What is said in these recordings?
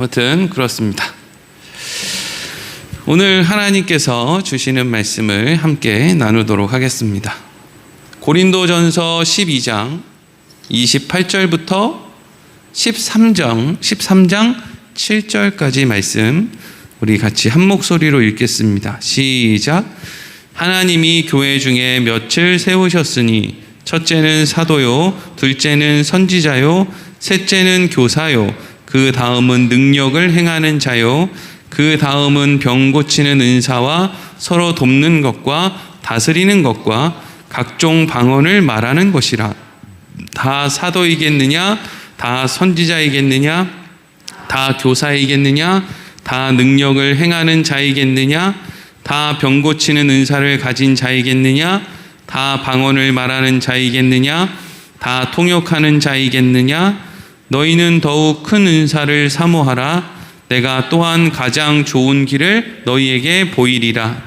아무튼 그렇습니다. 오늘 하나님께서 주시는 말씀을 함께 나누도록 하겠습니다. 고린도전서 12장 28절부터 13장 7절까지 말씀 우리 같이 한 목소리로 읽겠습니다. 시작. 하나님이 교회 중에 몇을 세우셨으니 첫째는 사도요, 둘째는 선지자요, 셋째는 교사요, 그 다음은 능력을 행하는 자요, 그 다음은 병 고치는 은사와 서로 돕는 것과 다스리는 것과 각종 방언을 말하는 것이라. 다 사도이겠느냐? 다 선지자이겠느냐? 다 교사이겠느냐? 다 능력을 행하는 자이겠느냐? 다 병 고치는 은사를 가진 자이겠느냐? 다 방언을 말하는 자이겠느냐? 다 통역하는 자이겠느냐? 너희는 더욱 큰 은사를 사모하라. 내가 또한 가장 좋은 길을 너희에게 보이리라.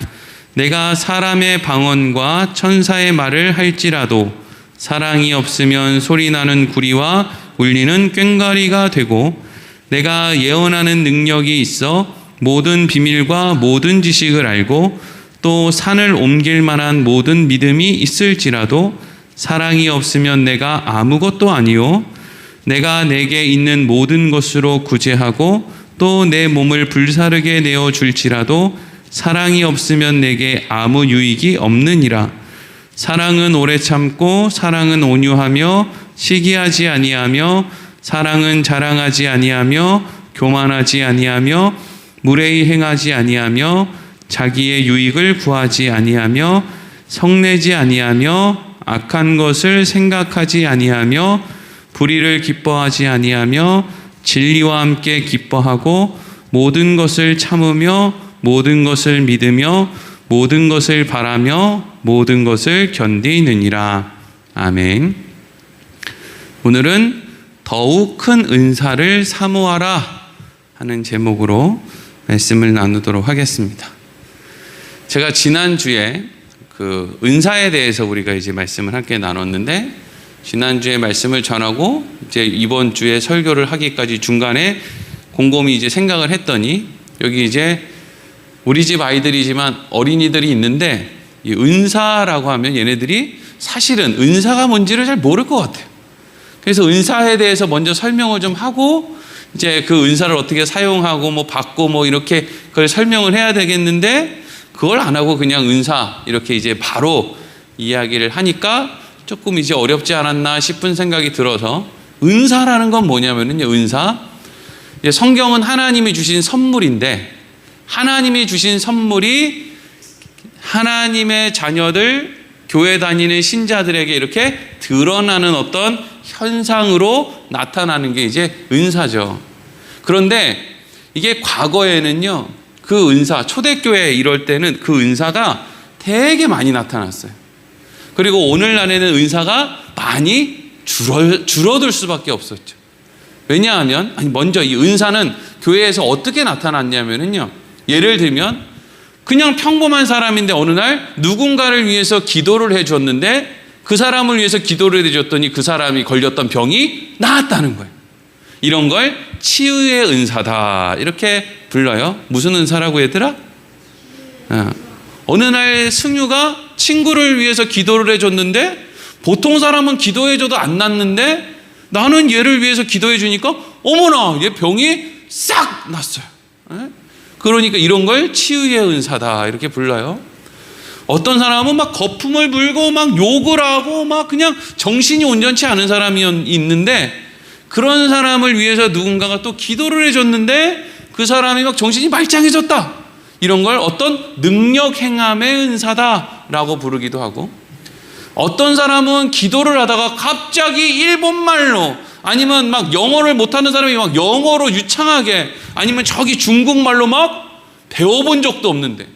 내가 사람의 방언과 천사의 말을 할지라도 사랑이 없으면 소리나는 구리와 울리는 꽹과리가 되고, 내가 예언하는 능력이 있어 모든 비밀과 모든 지식을 알고 또 산을 옮길 만한 모든 믿음이 있을지라도 사랑이 없으면 내가 아무것도 아니요, 내가 내게 있는 모든 것으로 구제하고 또 내 몸을 불사르게 내어 줄지라도 사랑이 없으면 내게 아무 유익이 없느니라. 사랑은 오래 참고 사랑은 온유하며 시기하지 아니하며 사랑은 자랑하지 아니하며 교만하지 아니하며 무례히 행하지 아니하며 자기의 유익을 구하지 아니하며 성내지 아니하며 악한 것을 생각하지 아니하며 불의를 기뻐하지 아니하며 진리와 함께 기뻐하고 모든 것을 참으며 모든 것을 믿으며 모든 것을 바라며 모든 것을 견디느니라. 아멘. 오늘은 더욱 큰 은사를 사모하라 하는 제목으로 말씀을 나누도록 하겠습니다. 제가 지난주에 그 은사에 대해서 우리가 이제 말씀을 함께 나눴는데, 지난주에 말씀을 전하고 이제 이번 주에 설교를 하기까지 중간에 곰곰이 이제 생각을 했더니, 여기 이제 우리 집 아이들이지만 어린이들이 있는데 이 은사라고 하면 얘네들이 사실은 은사가 뭔지를 잘 모를 것 같아요. 그래서 은사에 대해서 먼저 설명을 좀 하고 이제 그 은사를 어떻게 사용하고 뭐 받고 뭐 이렇게 그걸 설명을 해야 되겠는데, 그걸 안 하고 그냥 은사 이렇게 이제 바로 이야기를 하니까 조금 이제 어렵지 않았나 싶은 생각이 들어서, 은사라는 건 뭐냐면요, 은사, 성경은 하나님이 주신 선물인데, 하나님이 주신 선물이 하나님의 자녀들, 교회 다니는 신자들에게 이렇게 드러나는 어떤 현상으로 나타나는 게 이제 은사죠. 그런데 이게 과거에는요, 그 은사, 초대교회 이럴 때는 그 은사가 되게 많이 나타났어요. 그리고 오늘날에는 은사가 많이 줄어들 수밖에 없었죠. 왜냐하면, 먼저 이 은사는 교회에서 어떻게 나타났냐면요, 예를 들면 그냥 평범한 사람인데 어느 날 누군가를 위해서 기도를 해줬는데, 그 사람을 위해서 기도를 해줬더니 그 사람이 걸렸던 병이 나았다는 거예요. 이런 걸 치유의 은사다 이렇게 불러요. 무슨 은사라고 얘들아? 어느 날 승유가 친구를 위해서 기도를 해줬는데, 보통 사람은 기도해줘도 안 낫는데 나는 얘를 위해서 기도해 주니까 어머나 얘 병이 싹 났어요. 그러니까 이런 걸 치유의 은사다 이렇게 불러요. 어떤 사람은 막 거품을 불고 막 욕을 하고 막 그냥 정신이 온전치 않은 사람이 있는데, 그런 사람을 위해서 누군가가 또 기도를 해줬는데 그 사람이 막 정신이 말짱해졌다. 이런 걸 어떤 능력 행함의 은사다라고 부르기도 하고, 어떤 사람은 기도를 하다가 갑자기 일본말로, 아니면 막 영어를 못하는 사람이 막 영어로 유창하게, 아니면 저기 중국말로 막 배워본 적도 없는데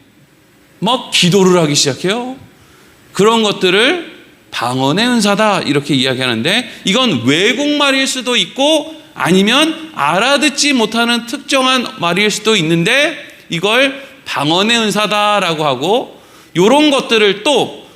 막 기도를 하기 시작해요. 그런 것들을 방언의 은사다 이렇게 이야기하는데, 이건 외국말일 수도 있고 아니면 알아듣지 못하는 특정한 말일 수도 있는데, 이걸 방언의 은사다라고 하고, 이런 것들을 또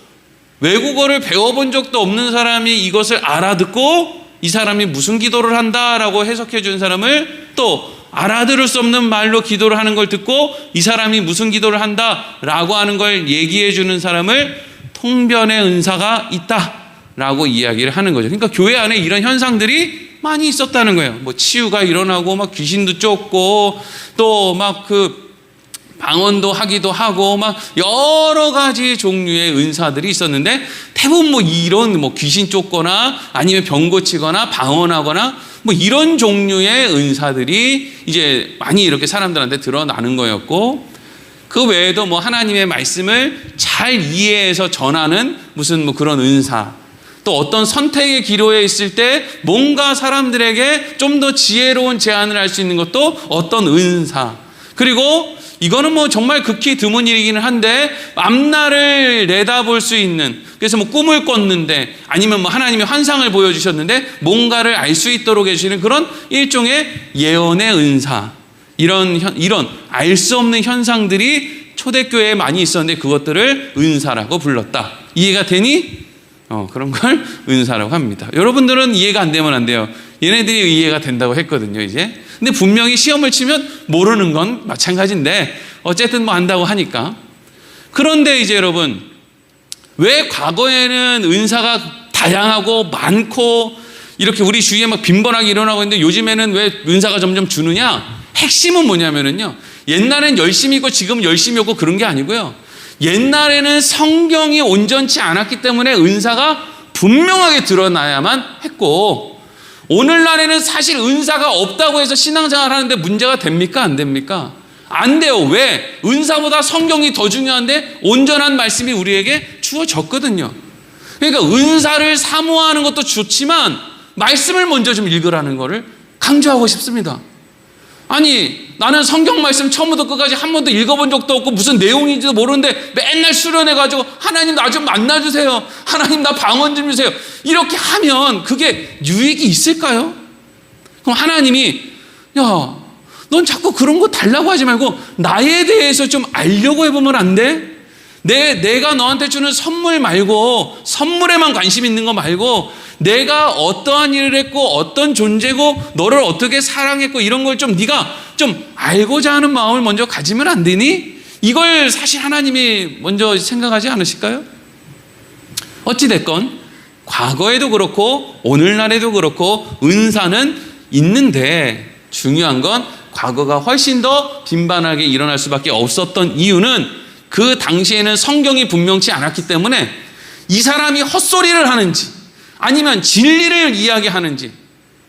외국어를 배워본 적도 없는 사람이 이것을 알아듣고 이 사람이 무슨 기도를 한다라고 해석해 준 사람을 또 알아들을 수 없는 말로 기도를 하는 걸 듣고 이 사람이 무슨 기도를 한다라고 하는 걸 얘기해 주는 사람을 통변의 은사가 있다라고 이야기를 하는 거죠. 그러니까 교회 안에 이런 현상들이 많이 있었다는 거예요. 뭐 치유가 일어나고 막 귀신도 쫓고 또 막 그 방언도 하기도 하고 막 여러 가지 종류의 은사들이 있었는데 대부분 뭐 이런 뭐 귀신 쫓거나 아니면 병 고치거나 방언하거나 뭐 이런 종류의 은사들이 이제 많이 이렇게 사람들한테 드러나는 거였고, 그 외에도 뭐 하나님의 말씀을 잘 이해해서 전하는 무슨 뭐 그런 은사, 또 어떤 선택의 기로에 있을 때 뭔가 사람들에게 좀 더 지혜로운 제안을 할 수 있는 것도 어떤 은사, 그리고 이거는 뭐 정말 극히 드문 일이기는 한데 앞날을 내다볼 수 있는, 그래서 뭐 꿈을 꿨는데 아니면 뭐 하나님이 환상을 보여주셨는데 뭔가를 알 수 있도록 해주시는 그런 일종의 예언의 은사, 이런 알 수 없는 현상들이 초대교회에 많이 있었는데 그것들을 은사라고 불렀다. 이해가 되니? 그런 걸 은사라고 합니다. 여러분들은 이해가 안 되면 안 돼요. 얘네들이 이해가 된다고 했거든요, 이제. 근데 분명히 시험을 치면 모르는 건 마찬가지인데 어쨌든 뭐 안다고 하니까. 그런데 이제 여러분, 왜 과거에는 은사가 다양하고 많고 이렇게 우리 주위에 막 빈번하게 일어나고 있는데 요즘에는 왜 은사가 점점 주느냐? 핵심은 뭐냐면은요, 옛날엔 열심히 있고 지금은 열심히 없고 그런 게 아니고요, 옛날에는 성경이 온전치 않았기 때문에 은사가 분명하게 드러나야만 했고, 오늘날에는 사실 은사가 없다고 해서 신앙생활 하는데 문제가 됩니까? 안 됩니까? 안 돼요. 왜? 은사보다 성경이 더 중요한데 온전한 말씀이 우리에게 주어졌거든요. 그러니까 은사를 사모하는 것도 좋지만 말씀을 먼저 좀 읽으라는 거를 강조하고 싶습니다. 아니, 나는 성경 말씀 처음부터 끝까지 한 번도 읽어본 적도 없고 무슨 내용인지도 모르는데 맨날 수련해가지고 하나님 나 좀 만나주세요, 하나님 나 방언 좀 주세요, 이렇게 하면 그게 유익이 있을까요? 그럼 하나님이 야, 넌 자꾸 그런 거 달라고 하지 말고 나에 대해서 좀 알려고 해보면 안 돼? 내가 너한테 주는 선물 말고, 선물에만 관심 있는 거 말고 내가 어떠한 일을 했고 어떤 존재고 너를 어떻게 사랑했고 이런 걸 좀 네가 좀 알고자 하는 마음을 먼저 가지면 안 되니? 이걸 사실 하나님이 먼저 생각하지 않으실까요? 어찌됐건 과거에도 그렇고 오늘날에도 그렇고 은사는 있는데, 중요한 건 과거가 훨씬 더 빈번하게 일어날 수밖에 없었던 이유는 그 당시에는 성경이 분명치 않았기 때문에 이 사람이 헛소리를 하는지 아니면 진리를 이야기하는지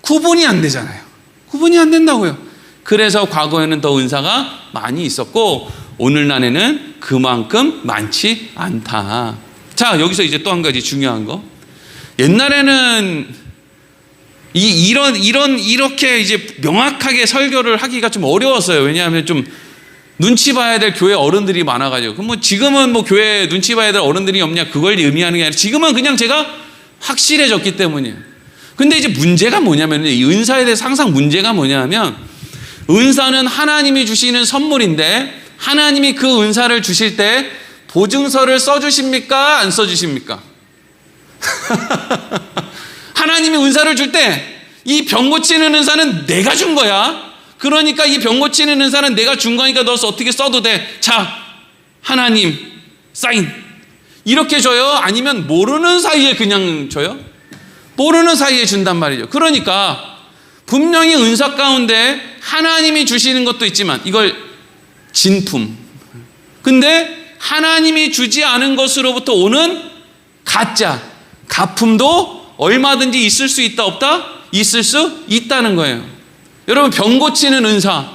구분이 안 되잖아요. 구분이 안 된다고요. 그래서 과거에는 더 은사가 많이 있었고 오늘날에는 그만큼 많지 않다. 자, 여기서 이제 또 한 가지 중요한 거. 옛날에는 이렇게 이제 명확하게 설교를 하기가 좀 어려웠어요. 왜냐하면 좀 눈치 봐야 될 교회 어른들이 많아가지고. 그럼 뭐 지금은 뭐 교회 눈치 봐야 될 어른들이 없냐, 그걸 의미하는 게 아니라 지금은 그냥 제가 확실해졌기 때문이에요. 근데 이제 문제가 뭐냐면, 이 은사에 대해서 항상 문제가 뭐냐면, 은사는 하나님이 주시는 선물인데 하나님이 그 은사를 주실 때 보증서를 써주십니까? 안 써주십니까? 하나님이 은사를 줄 때 이 병 고치는 은사는 내가 준 거야. 그러니까 이 병 고치는 은사는 내가 준 거니까 너 어떻게 써도 돼. 자, 하나님 사인. 이렇게 줘요? 아니면 모르는 사이에 그냥 줘요? 모르는 사이에 준단 말이죠. 그러니까 분명히 은사 가운데 하나님이 주시는 것도 있지만 이걸 진품, 근데 하나님이 주지 않은 것으로부터 오는 가짜, 가품도 얼마든지 있을 수 있다 없다? 있을 수 있다는 거예요. 여러분, 병 고치는 은사,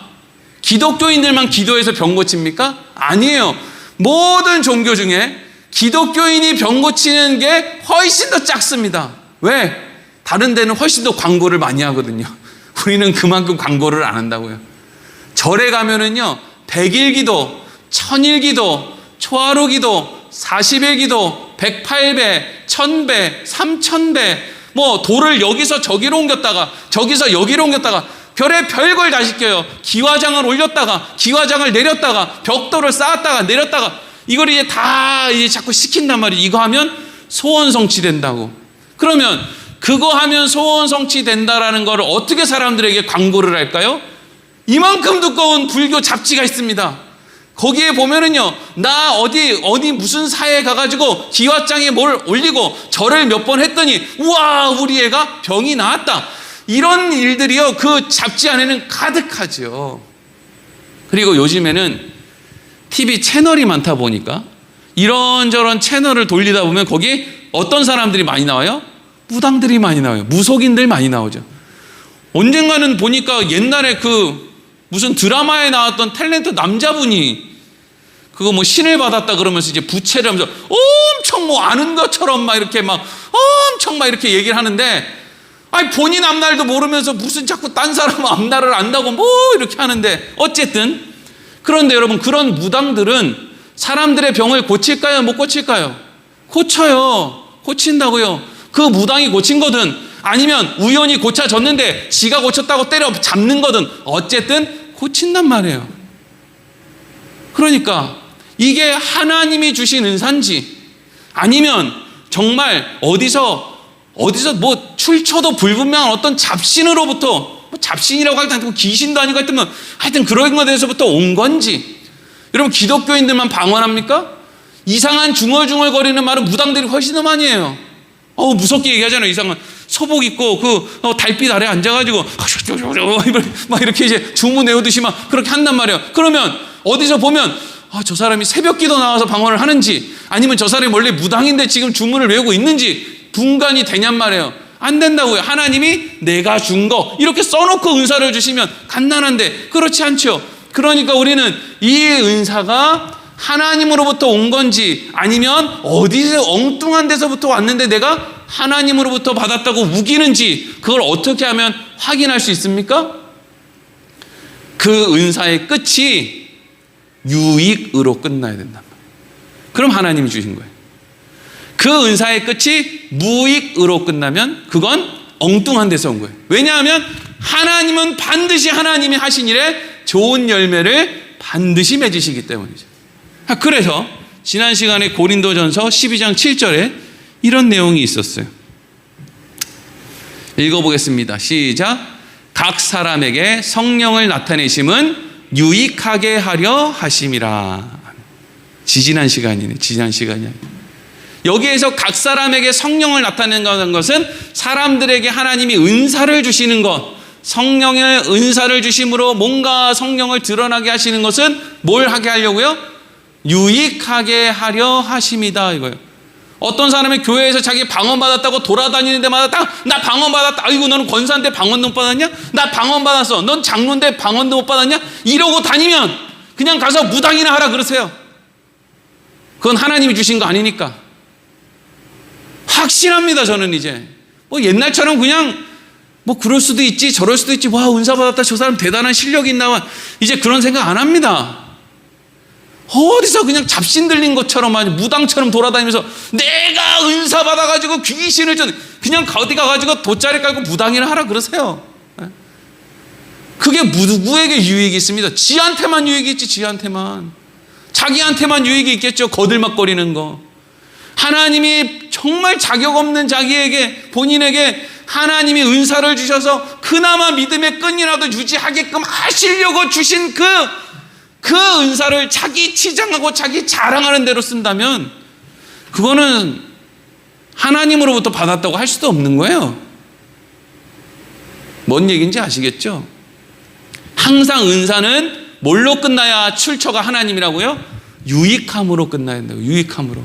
기독교인들만 기도해서 병 고칩니까? 아니에요. 모든 종교 중에 기독교인이 병 고치는 게 훨씬 더 작습니다. 왜? 다른 데는 훨씬 더 광고를 많이 하거든요. 우리는 그만큼 광고를 안 한다고요. 절에 가면은요, 100일 기도, 1000일 기도, 초하루 기도, 40일 기도, 108배, 1000배, 3000배, 뭐 돌을 여기서 저기로 옮겼다가 저기서 여기로 옮겼다가 별걸 다 시켜요. 기와장을 올렸다가 기와장을 내렸다가 벽돌을 쌓았다가 내렸다가 이걸 이제 다 이제 자꾸 시킨단 말이에요. 이거 하면 소원 성취된다고. 그러면 그거 하면 소원 성취된다라는 걸 어떻게 사람들에게 광고를 할까요? 이만큼 두꺼운 불교 잡지가 있습니다. 거기에 보면은요, 나 어디 무슨 사회에 가가지고 기와장에 뭘 올리고 절을 몇 번 했더니 우와, 우리 애가 병이 나았다, 이런 일들이요 그 잡지 안에는 가득하죠. 그리고 요즘에는 TV 채널이 많다 보니까 이런저런 채널을 돌리다 보면 거기에 어떤 사람들이 많이 나와요? 무당들이 많이 나와요. 무속인들 많이 나오죠. 언젠가는 보니까 옛날에 그 무슨 드라마에 나왔던 탤런트 남자분이 그거 뭐 신을 받았다 그러면서 이제 부채를 하면서 엄청 뭐 아는 것처럼 막 이렇게 막 엄청 막 이렇게 얘기를 하는데, 아니 본인 앞날도 모르면서 무슨 자꾸 딴 사람 앞날을 안다고 뭐 이렇게 하는데, 어쨌든 그런데 여러분, 그런 무당들은 사람들의 병을 고칠까요? 못 고칠까요? 고쳐요. 고친다고요. 그 무당이 고친 거든 아니면 우연히 고쳐졌는데 지가 고쳤다고 때려 잡는 거든 어쨌든 고친단 말이에요. 그러니까 이게 하나님이 주신 은사인지 아니면 정말 어디서 뭐 출처도 불분명한 어떤 잡신으로부터, 뭐 잡신이라고 할 때 뭐 귀신도 아니고 하여튼 그런 것에 대해서부터 온 건지. 여러분, 기독교인들만 방언합니까? 이상한 중얼중얼거리는 말은 무당들이 훨씬 더 많이 해요. 무섭게 얘기하잖아요. 이상한 소복 입고 달빛 아래 앉아가지고 막 이렇게 이제 주문 외우듯이 막 그렇게 한단 말이에요. 그러면 어디서 보면 저 사람이 새벽기도 나와서 방언을 하는지 아니면 저 사람이 원래 무당인데 지금 주문을 외우고 있는지 분간이 되냔 말이에요. 안 된다고요. 하나님이 내가 준 거 이렇게 써놓고 은사를 주시면 간단한데 그렇지 않죠. 그러니까 우리는 이 은사가 하나님으로부터 온 건지 아니면 어디서 엉뚱한 데서부터 왔는데 내가 하나님으로부터 받았다고 우기는지, 그걸 어떻게 하면 확인할 수 있습니까? 그 은사의 끝이 유익으로 끝나야 된단 말이에요. 그럼 하나님이 주신 거예요. 그 은사의 끝이 무익으로 끝나면 그건 엉뚱한 데서 온 거예요. 왜냐하면 하나님은 반드시 하나님이 하신 일에 좋은 열매를 반드시 맺으시기 때문이죠. 그래서 지난 시간에 고린도전서 12장 7절에 이런 내용이 있었어요. 읽어보겠습니다. 시작. 각 사람에게 성령을 나타내심은 유익하게 하려 하심이라. 지지난 시간이네. 지난 시간이야. 여기에서 각 사람에게 성령을 나타낸다는 것은 사람들에게 하나님이 은사를 주시는 것, 성령의 은사를 주심으로 뭔가 성령을 드러나게 하시는 것은 뭘 하게 하려고요? 유익하게 하려 하심이다 이거예요. 어떤 사람이 교회에서 자기 방언 받았다고 돌아다니는 데마다 나 방언 받았다. 아이고 너는 권사인데 방언도 못 받았냐? 나 방언 받았어. 넌 장로인데 방언도 못 받았냐? 이러고 다니면 그냥 가서 무당이나 하라 그러세요. 그건 하나님이 주신 거 아니니까. 확신합니다. 저는 이제 뭐 옛날처럼 그냥 뭐 그럴 수도 있지 저럴 수도 있지, 와 은사 받았다 저 사람 대단한 실력이 있나, 이제 그런 생각 안 합니다. 어디서 그냥 잡신 들린 것처럼 무당처럼 돌아다니면서 내가 은사 받아가지고 귀신을 그냥 어디 가가지고 돗자리 깔고 무당이나 하라 그러세요. 그게 누구에게 유익이 있습니다. 지한테만 유익이 있지. 지한테만. 자기한테만 유익이 있겠죠. 거들먹거리는 거. 하나님이 정말 자격 없는 자기에게, 본인에게 하나님이 은사를 주셔서 그나마 믿음의 끈이라도 유지하게끔 하시려고 주신 그 은사를 자기 치장하고 자기 자랑하는 대로 쓴다면 그거는 하나님으로부터 받았다고 할 수도 없는 거예요. 뭔 얘기인지 아시겠죠? 항상 은사는 뭘로 끝나야 출처가 하나님이라고요? 유익함으로 끝나야 된다고. 유익함으로.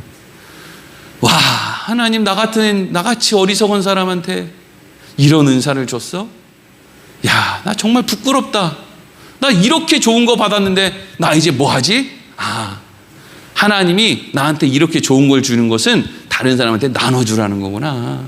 와, 하나님 나같이 어리석은 사람한테 이런 은사를 줬어? 야, 나 정말 부끄럽다. 나 이렇게 좋은 거 받았는데 나 이제 뭐 하지? 하나님이 나한테 이렇게 좋은 걸 주는 것은 다른 사람한테 나눠주라는 거구나.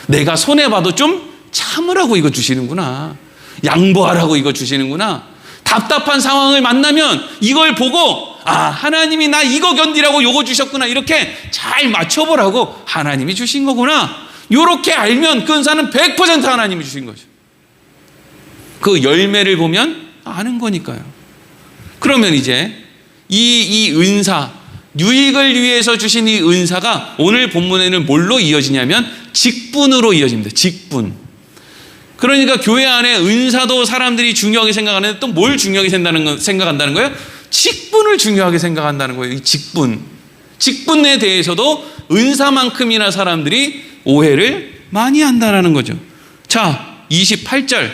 내가 손해봐도 좀 참으라고 이거 주시는구나. 양보하라고 이거 주시는구나. 답답한 상황을 만나면 이걸 보고 하나님이 나 이거 견디라고 요거 주셨구나. 이렇게 잘 맞춰보라고 하나님이 주신 거구나. 이렇게 알면 그 은사는 100% 하나님이 주신 거죠. 그 열매를 보면 아는 거니까요. 그러면 이제 이 은사, 유익을 위해서 주신 이 은사가 오늘 본문에는 뭘로 이어지냐면 직분으로 이어집니다. 직분. 그러니까 교회 안에 은사도 사람들이 중요하게 생각하는데 또 뭘 중요하게 생각한다는 거예요? 직분을 중요하게 생각한다는 거예요. 이 직분에 대해서도 은사만큼이나 사람들이 오해를 많이 한다는 거죠. 자, 28절,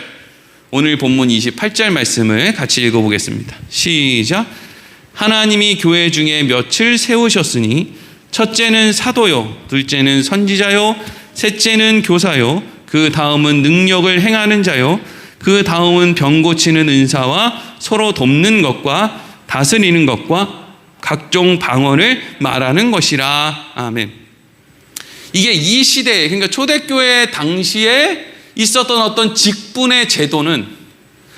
오늘 본문 28절 말씀을 같이 읽어보겠습니다. 시작. 하나님이 교회 중에 몇을 세우셨으니 첫째는 사도요, 둘째는 선지자요, 셋째는 교사요, 그 다음은 능력을 행하는 자요, 그 다음은 병 고치는 은사와 서로 돕는 것과 다스리는 것과 각종 방언을 말하는 것이라. 아멘. 이게 이 시대에, 그러니까 초대교회 당시에 있었던 어떤 직분의 제도는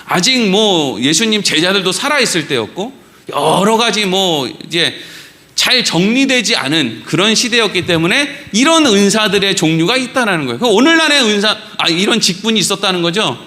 아직 예수님 제자들도 살아있을 때였고 여러 가지 이제 잘 정리되지 않은 그런 시대였기 때문에 이런 은사들의 종류가 있다는 거예요. 오늘날의 이런 직분이 있었다는 거죠.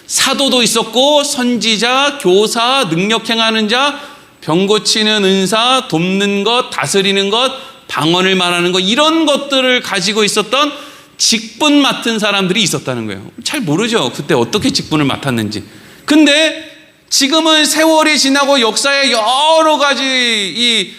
사도도 있었고 선지자, 교사, 능력 행하는 자, 병 고치는 은사, 돕는 것, 다스리는 것, 방언을 말하는 것, 이런 것들을 가지고 있었던 직분 맡은 사람들이 있었다는 거예요. 잘 모르죠. 그때 어떻게 직분을 맡았는지. 근데 지금은 세월이 지나고 역사의 여러 가지 이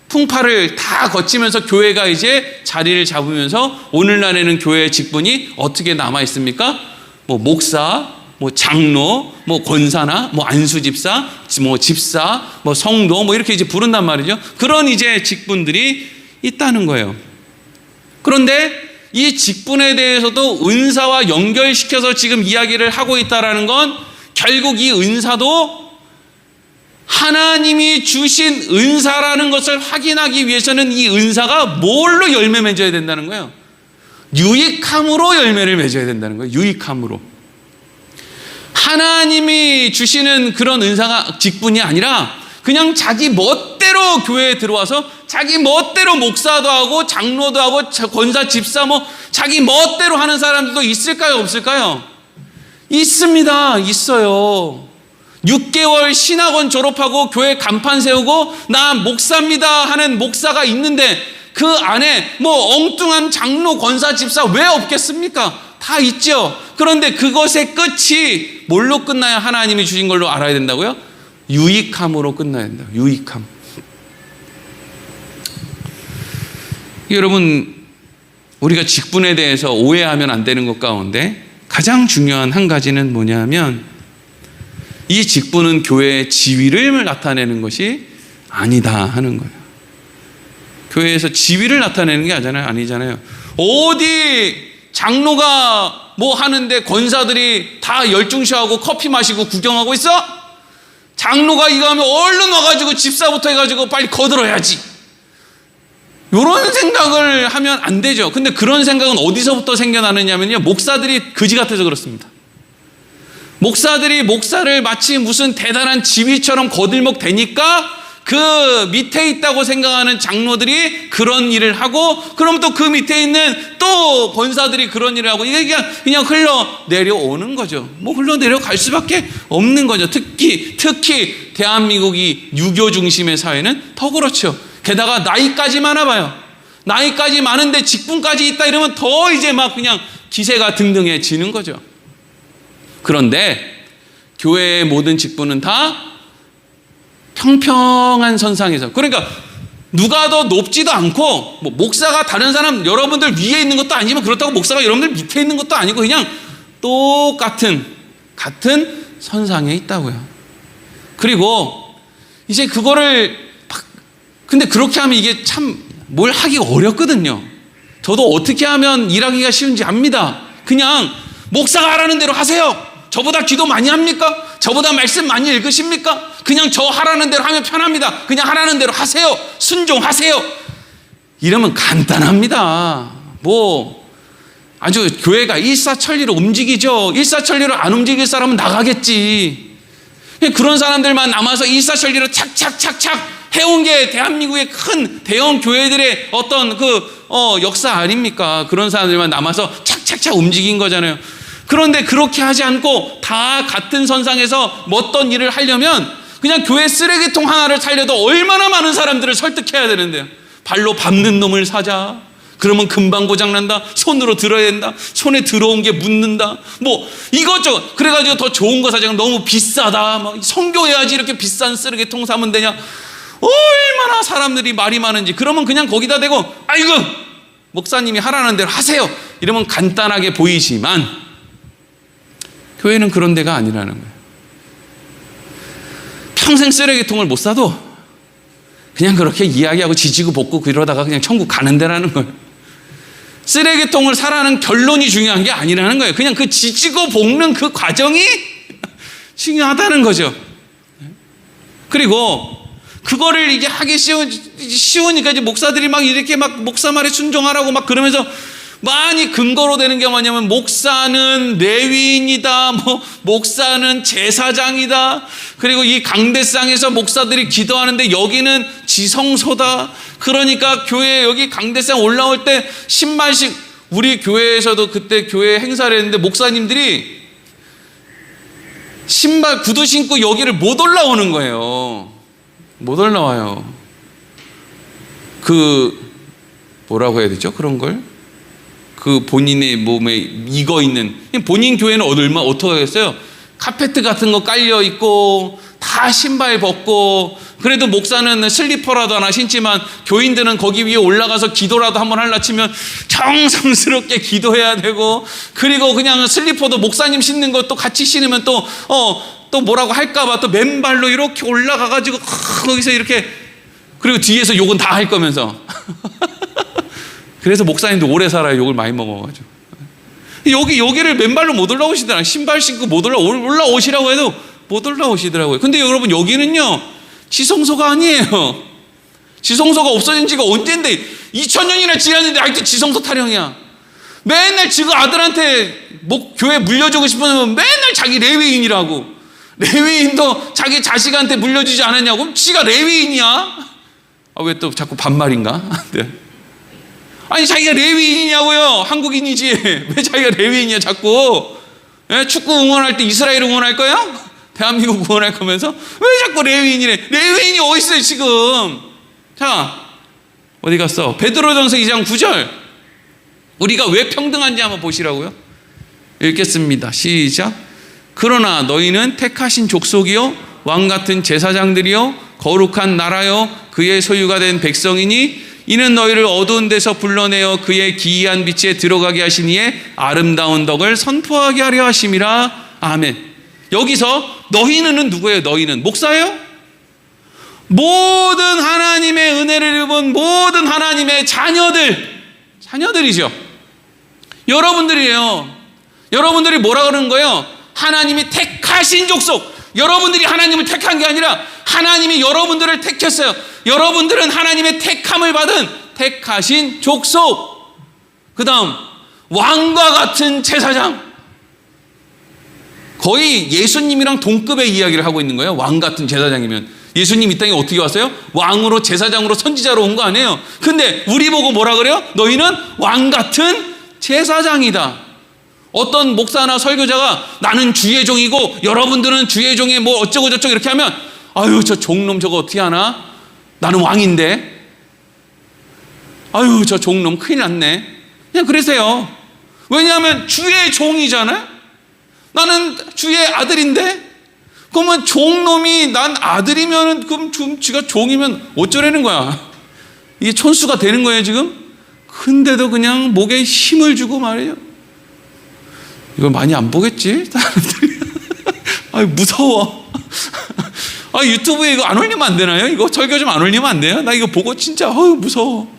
풍파를 다 거치면서 교회가 이제 자리를 잡으면서 오늘날에는 교회의 직분이 어떻게 남아 있습니까? 목사, 장로, 권사나 안수집사, 집사, 성도 이렇게 이제 부른단 말이죠. 그런 이제 직분들이 있다는 거예요. 그런데 이 직분에 대해서도 은사와 연결시켜서 지금 이야기를 하고 있다라는 건 결국 이 은사도 하나님이 주신 은사라는 것을 확인하기 위해서는 이 은사가 뭘로 열매 맺어야 된다는 거예요. 유익함으로 열매를 맺어야 된다는 거예요. 유익함으로. 하나님이 주시는 그런 은사가 직분이 아니라 그냥 자기 멋대로 교회에 들어와서 자기 멋대로 목사도 하고 장로도 하고 권사, 집사 자기 멋대로 하는 사람들도 있을까요? 없을까요? 있습니다. 있어요. 6개월 신학원 졸업하고 교회 간판 세우고 나 목사입니다 하는 목사가 있는데 그 안에 엉뚱한 장로, 권사, 집사 왜 없겠습니까? 다 있죠. 그런데 그것의 끝이 뭘로 끝나야 하나님이 주신 걸로 알아야 된다고요? 유익함으로 끝나야 된다. 유익함. 여러분, 우리가 직분에 대해서 오해하면 안 되는 것 가운데 가장 중요한 한 가지는 뭐냐면 이 직분은 교회의 지위를 나타내는 것이 아니다 하는 거예요. 교회에서 지위를 나타내는 게 아니잖아요. 어디 장로가 하는데 권사들이 다 열중시하고 커피 마시고 구경하고 있어? 장로가 이거 하면 얼른 와가지고 집사부터 해가지고 빨리 거들어야지. 이런 생각을 하면 안 되죠. 근데 그런 생각은 어디서부터 생겨나느냐면요, 목사들이 그지 같아서 그렇습니다. 목사들이 목사를 마치 무슨 대단한 지위처럼 거들먹 대니까 그 밑에 있다고 생각하는 장로들이 그런 일을 하고, 그럼 또 그 밑에 있는 또 권사들이 그런 일을 하고, 이게 그냥 흘러 내려오는 거죠. 흘러 내려갈 수밖에 없는 거죠. 특히 대한민국이 유교 중심의 사회는 더 그렇죠. 게다가 나이까지 많아봐요. 나이까지 많은데 직분까지 있다 이러면 더 이제 그냥 기세가 등등해지는 거죠. 그런데 교회의 모든 직분은 다 평평한 선상에서, 그러니까 누가 더 높지도 않고 목사가 다른 사람 여러분들 위에 있는 것도 아니지만 그렇다고 목사가 여러분들 밑에 있는 것도 아니고 그냥 똑같은 같은 선상에 있다고요. 그리고 이제 그거를 근데 그렇게 하면 이게 참 뭘 하기가 어렵거든요. 저도 어떻게 하면 일하기가 쉬운지 압니다. 그냥 목사가 하라는 대로 하세요. 저보다 기도 많이 합니까? 저보다 말씀 많이 읽으십니까? 그냥 저 하라는 대로 하면 편합니다. 그냥 하라는 대로 하세요. 순종하세요. 이러면 간단합니다. 아주 교회가 일사천리로 움직이죠. 일사천리로 안 움직일 사람은 나가겠지. 그런 사람들만 남아서 일사천리로 착착착착 해온 게 대한민국의 큰 대형 교회들의 어떤 역사 아닙니까? 그런 사람들만 남아서 착착착 움직인 거잖아요. 그런데 그렇게 하지 않고 다 같은 선상에서 어떤 일을 하려면 그냥 교회 쓰레기통 하나를 살려도 얼마나 많은 사람들을 설득해야 되는데요. 발로 밟는 놈을 사자, 그러면 금방 고장난다. 손으로 들어야 된다. 손에 들어온 게 묻는다. 뭐 이것저것. 그래가지고 더 좋은 거 사자면 너무 비싸다. 막 선교해야지 이렇게 비싼 쓰레기통 사면 되냐. 얼마나 사람들이 말이 많은지. 그러면 그냥 거기다 대고 아이고 목사님이 하라는 대로 하세요. 이러면 간단하게 보이지만 교회는 그런 데가 아니라는 거예요. 평생 쓰레기통을 못 사도 그냥 그렇게 이야기하고 지지고 볶고 그러다가 그냥 천국 가는 데라는 거예요. 쓰레기통을 사라는 결론이 중요한 게 아니라는 거예요. 그냥 그 지지고 볶는 그 과정이 중요하다는 거죠. 그리고 그거를 이게 하기 쉬우니까 이제 목사들이 막 이렇게 막 목사 말에 순종하라고 막 그러면서 많이 근거로 되는 게 뭐냐면 목사는 레위인이다, 뭐 목사는 제사장이다, 그리고 이 강대상에서 목사들이 기도하는데 여기는 지성소다. 그러니까 교회 여기 강대상 올라올 때 신발씩, 우리 교회에서도 그때 교회 행사를 했는데 목사님들이 신발 구두 신고 여기를 못 올라오는 거예요. 못 올라와요. 그 뭐라고 해야 되죠? 그런 걸? 그 본인의 몸에 익어 있는, 본인 교회는 얼마 어떻게 하겠어요? 카페트 같은 거 깔려 있고 다 신발 벗고, 그래도 목사는 슬리퍼라도 하나 신지만 교인들은 거기 위에 올라가서 기도라도 한번 하려 치면 정성스럽게 기도해야 되고, 그리고 그냥 슬리퍼도 목사님 신는 것도 같이 신으면 또 뭐라고 할까봐 또 맨발로 이렇게 올라가가지고 거기서 이렇게, 그리고 뒤에서 욕은 다 할 거면서 그래서 목사님도 오래 살아요. 욕을 많이 먹어가지고. 여기를 맨발로 못 올라오시더라고요. 신발 신고 못 올라오시라고 해도 못 올라오시더라고요. 근데 여러분 여기는요 지성소가 아니에요. 지성소가 없어진 지가 언젠데 2000년이나 지났는데 아직도 지성소 타령이야. 맨날 지금 아들한테 교회 물려주고 싶으면 맨날 자기 레위인이라고. 레위인도 자기 자식한테 물려주지 않았냐고. 그럼 지가 레위인이야. 왜 또 자꾸 반말인가? 네. 아니 자기가 레위인이냐고요. 한국인이지 왜 자기가 레위인이야 자꾸. 축구 응원할 때 이스라엘 응원할 거야? 대한민국 응원할 거면서 왜 자꾸 레위인이래. 레위인이 어디 있어요 지금. 자 어디 갔어? 베드로전서 2장 9절. 우리가 왜 평등한지 한번 보시라고요. 읽겠습니다. 시작. 그러나 너희는 택하신 족속이요 왕같은 제사장들이요 거룩한 나라요 그의 소유가 된 백성이니 이는 너희를 어두운 데서 불러내어 그의 기이한 빛에 들어가게 하시니에 아름다운 덕을 선포하게 하려 하심이라. 아멘. 여기서 너희는 누구예요? 너희는 목사예요? 모든 하나님의 은혜를 입은 모든 하나님의 자녀들이죠. 여러분들이에요. 여러분들이 뭐라 그러는 거예요? 하나님이 택하신 족속. 여러분들이 하나님을 택한 게 아니라 하나님이 여러분들을 택했어요. 여러분들은 하나님의 택함을 받은 택하신 족속. 그 다음 왕과 같은 제사장. 거의 예수님이랑 동급의 이야기를 하고 있는 거예요. 왕 같은 제사장이면. 예수님 이 땅에 어떻게 왔어요? 왕으로, 제사장으로, 선지자로 온 거 아니에요. 근데 우리 보고 뭐라 그래요? 너희는 왕 같은 제사장이다. 어떤 목사나 설교자가 나는 주의 종이고 여러분들은 주의 종이 뭐 어쩌고 저쩌고 이렇게 하면 아유 저 종놈 저거 어떻게 하나? 나는 왕인데. 아유 저 종놈 큰일 났네. 그냥 그러세요. 왜냐하면 주의 종이잖아요. 나는 주의 아들인데. 그러면 종놈이 난 아들이면 그럼 지가 종이면 어쩌라는 거야. 이게 촌수가 되는 거예요 지금. 근데도 그냥 목에 힘을 주고 말이에요. 이거 많이 안 보겠지? 사람들이. 아 무서워. 아 유튜브에 이거 안 올리면 안 되나요? 이거 설교 좀 안 올리면 안 돼요? 나 이거 보고 진짜 무서워.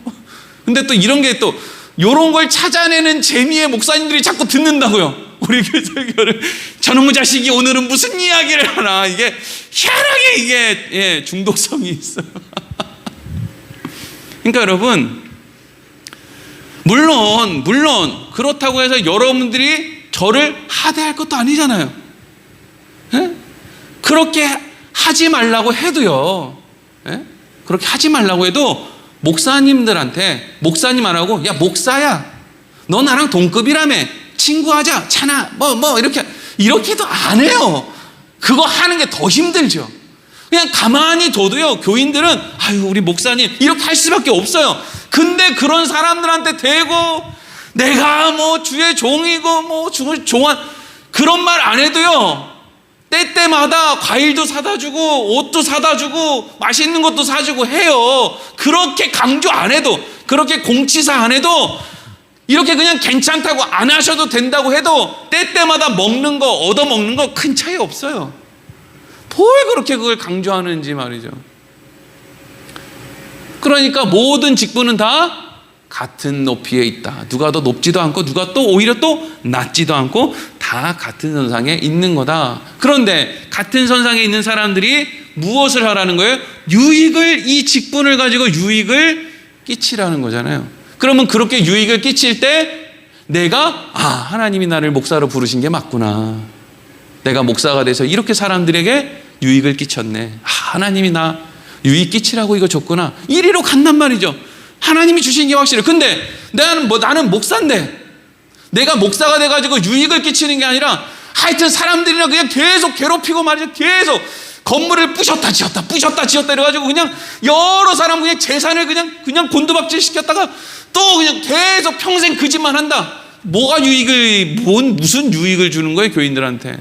근데 또 이런 게 또 이런 걸 찾아내는 재미에 목사님들이 자꾸 듣는다고요. 우리 교회 설교를. 저놈의 자식이 오늘은 무슨 이야기를 하나. 이게 희한하게 이게 중독성이 있어요. 그러니까 여러분 물론 그렇다고 해서 여러분들이 저를 하대할 것도 아니잖아요. 에? 그렇게 하지 말라고 해도요. 에? 그렇게 하지 말라고 해도 목사님들한테 목사님 안 하고 야 목사야 너 나랑 동급이라며 친구하자 차나 뭐 이렇게도 안 해요. 그거 하는 게 더 힘들죠. 그냥 가만히 둬도요 교인들은 아유 우리 목사님 이렇게 할 수밖에 없어요. 근데 그런 사람들한테 대고 내가 뭐 주의 종이고 뭐 종한 그런 말 안 해도요, 때때마다 과일도 사다 주고 옷도 사다 주고 맛있는 것도 사주고 해요. 그렇게 강조 안 해도, 그렇게 공치사 안 해도, 이렇게 그냥 괜찮다고 안 하셔도 된다고 해도 때때마다 먹는 거, 얻어먹는 거 큰 차이 없어요. 뭘 그렇게 그걸 강조하는지 말이죠. 그러니까 모든 직분은 다 같은 높이에 있다. 누가 더 높지도 않고 누가 또 오히려 또 낮지도 않고 다 같은 선상에 있는 거다. 그런데 같은 선상에 있는 사람들이 무엇을 하라는 거예요? 유익을, 이 직분을 가지고 유익을 끼치라는 거잖아요. 그러면 그렇게 유익을 끼칠 때 내가 하나님이 나를 목사로 부르신 게 맞구나. 내가 목사가 돼서 이렇게 사람들에게 유익을 끼쳤네. 하나님이 나 유익 끼치라고 이거 줬구나. 이리로 간단 말이죠. 하나님이 주신 게 확실해. 근데 나는 목사인데 내가 목사가 돼가지고 유익을 끼치는 게 아니라 하여튼 사람들이랑 그냥 계속 괴롭히고 말이죠. 계속 건물을 부셨다 지었다 이래가지고 그냥 여러 사람 그냥 재산을 그냥 곤두박질 시켰다가 또 그냥 계속 평생 그 짓만 한다. 뭐가 무슨 유익을 주는 거예요, 교인들한테?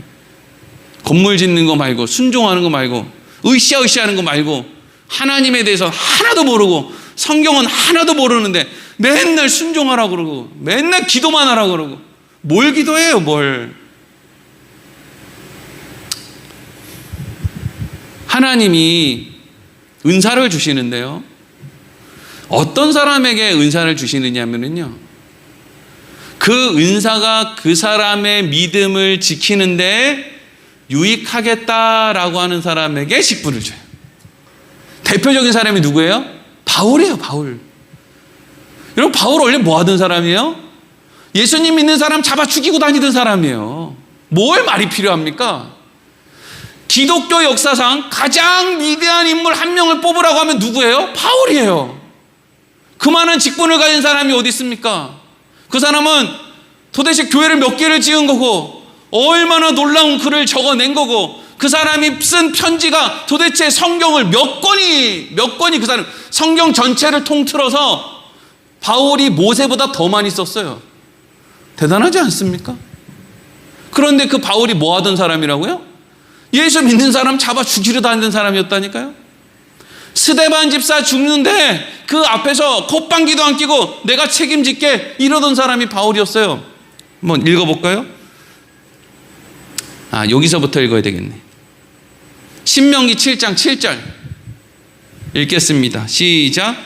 건물 짓는 거 말고, 순종하는 거 말고, 으쌰으쌰하는 거 말고, 하나님에 대해서 하나도 모르고, 성경은 하나도 모르는데 맨날 순종하라고 그러고, 맨날 기도만 하라고 그러고, 뭘 기도해요, 뭘? 하나님이 은사를 주시는데요, 어떤 사람에게 은사를 주시느냐면요, 그 은사가 그 사람의 믿음을 지키는데 유익하겠다라고 하는 사람에게 직분을 줘요. 대표적인 사람이 누구예요? 바울이에요, 바울. 여러분, 바울 원래 뭐 하던 사람이에요? 예수님 믿는 사람 잡아 죽이고 다니던 사람이에요. 뭘 말이 필요합니까? 기독교 역사상 가장 위대한 인물 한 명을 뽑으라고 하면 누구예요? 바울이에요. 그 많은 직분을 가진 사람이 어디 있습니까? 그 사람은 도대체 교회를 몇 개를 지은 거고, 얼마나 놀라운 글을 적어낸 거고, 그 사람이 쓴 편지가 도대체 성경을 몇 권이 그 사람 성경 전체를 통틀어서 바울이 모세보다 더 많이 썼어요. 대단하지 않습니까? 그런데 그 바울이 뭐 하던 사람이라고요? 예수 믿는 사람 잡아 죽이려 다니던 사람이었다니까요. 스데반 집사 죽는데 그 앞에서 콧방귀도 안 끼고 내가 책임질게 이러던 사람이 바울이었어요. 한번 읽어볼까요? 여기서부터 읽어야 되겠네. 신명기 7장 7절 읽겠습니다. 시작.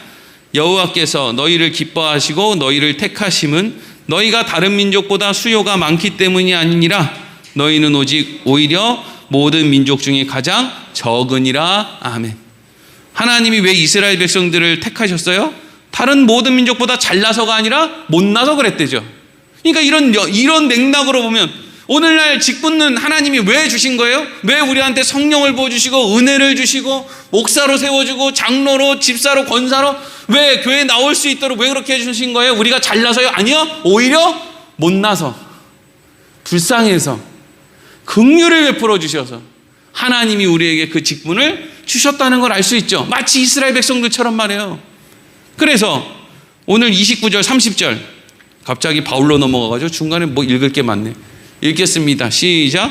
여호와께서 너희를 기뻐하시고 너희를 택하심은 너희가 다른 민족보다 수요가 많기 때문이 아니니라. 너희는 오히려 모든 민족 중에 가장 적으니라. 아멘. 하나님이 왜 이스라엘 백성들을 택하셨어요? 다른 모든 민족보다 잘나서가 아니라 못나서 그랬대죠. 그러니까 이런 맥락으로 보면 오늘날 직분은 하나님이 왜 주신 거예요? 왜 우리한테 성령을 부어주시고 은혜를 주시고 목사로 세워주고 장로로 집사로 권사로 왜 교회에 나올 수 있도록 왜 그렇게 해주신 거예요? 우리가 잘나서요? 아니요. 오히려 못나서 불쌍해서 긍휼을 베풀어 주셔서 하나님이 우리에게 그 직분을 주셨다는 걸 알 수 있죠. 마치 이스라엘 백성들처럼 말이에요. 그래서 오늘 29절 30절 갑자기 바울로 넘어가가지고 중간에 뭐 읽을 게 많네. 읽겠습니다. 시작.